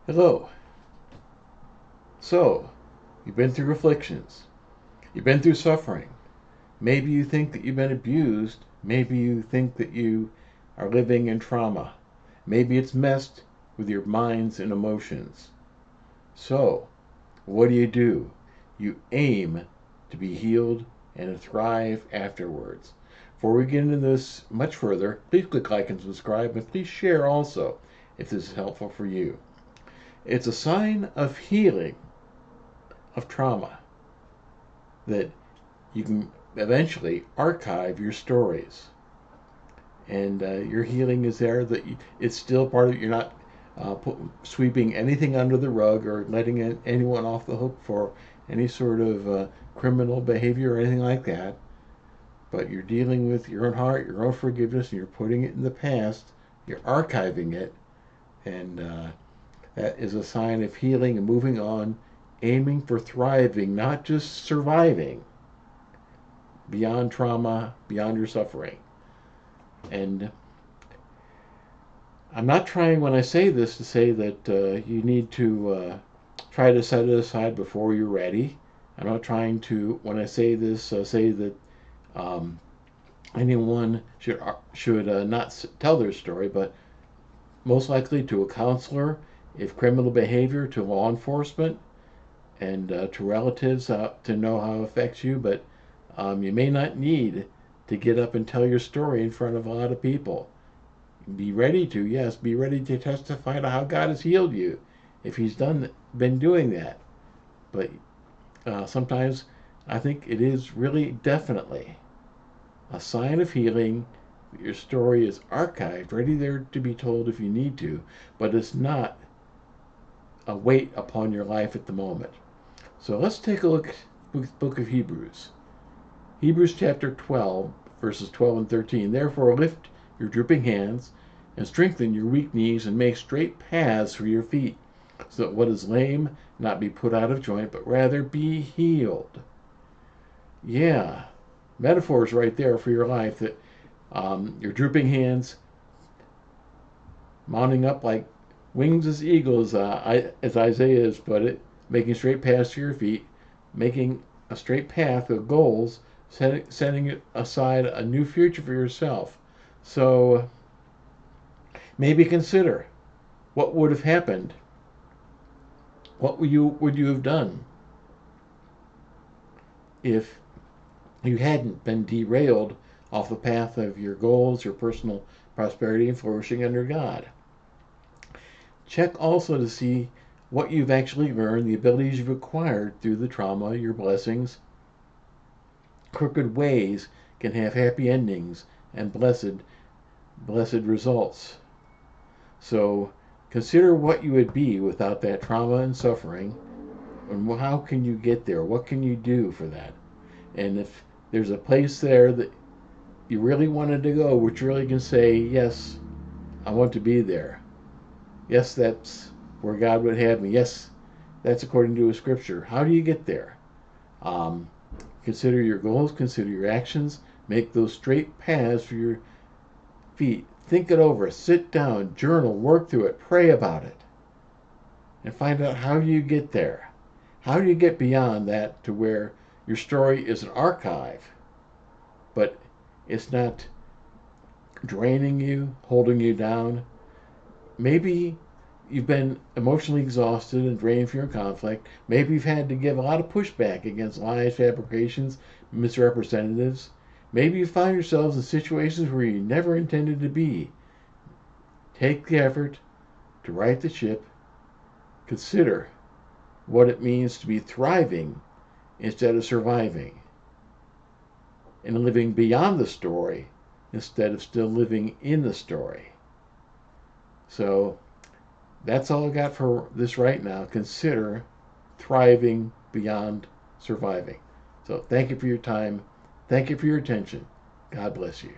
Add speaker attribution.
Speaker 1: Hello. So, you've been through afflictions. You've been through suffering. Maybe you think that you've been abused. Maybe you think that you are living in trauma. Maybe it's messed with your minds and emotions. So, what do? You aim to be healed and to thrive afterwards. Before we get into this much further, please click like and subscribe, and please share also if this is helpful for you. It's a sign of healing of trauma that you can eventually archive your stories, and your healing is there. That it's still part of. You're not sweeping anything under the rug or letting anyone off the hook for any sort of criminal behavior or anything like that. But you're dealing with your own heart, your own forgiveness, and you're putting it in the past. You're archiving it, and that is a sign of healing and moving on, aiming for thriving, not just surviving, beyond trauma, beyond your suffering. And I'm not trying, when I say this, to say that you need to try to set it aside before you're ready. I'm not trying to, when I say this, say that um, anyone should not tell their story, but most likely to a counselor, if criminal behavior, to law enforcement, and to relatives to know how it affects you. But you may not need to get up and tell your story in front of a lot of people. Be ready to, yes, be ready to testify to how God has healed you if He's been doing that. But sometimes I think it is really definitely a sign of healing. Your story is archived, ready there to be told if you need to, but it's not a weight upon your life at the moment. So let's take a look at the book of Hebrews. Hebrews chapter 12, verses 12 and 13. Therefore lift your drooping hands and strengthen your weak knees and make straight paths for your feet, so that what is lame not be put out of joint, but rather be healed. Yeah, metaphors right there for your life, that your drooping hands mounting up like wings as eagles, as Isaiah has put it, making straight paths to your feet, making a straight path of goals, setting aside a new future for yourself. So maybe consider what would have happened. What would you have done if you hadn't been derailed off the path of your goals, your personal prosperity, and flourishing under God? Check also to see what you've actually learned, the abilities you've acquired through the trauma, your blessings. Crooked ways can have happy endings and blessed results. So consider what you would be without that trauma and suffering, and how can you get there? What can you do for that? And if there's a place there that you really wanted to go, which really can say, yes, I want to be there. Yes, that's where God would have me. Yes, that's according to His scripture. How do you get there? Um, Consider your goals, consider your actions, make those straight paths for your feet. Think it over, sit down, journal, work through it, pray about it, and find out how you get there. How do you get beyond that to where your story is an archive, but it's not draining you, holding you down? Maybe you've been emotionally exhausted and drained from your conflict. Maybe you've had to give a lot of pushback against lies, fabrications, misrepresentatives. Maybe you find yourselves in situations where you never intended to be. Take the effort to right the ship. Consider what it means to be thriving instead of surviving, and living beyond the story instead of still living in the story. So that's all I got for this right now. Consider thriving beyond surviving. So thank you for your time. Thank you for your attention. God bless you.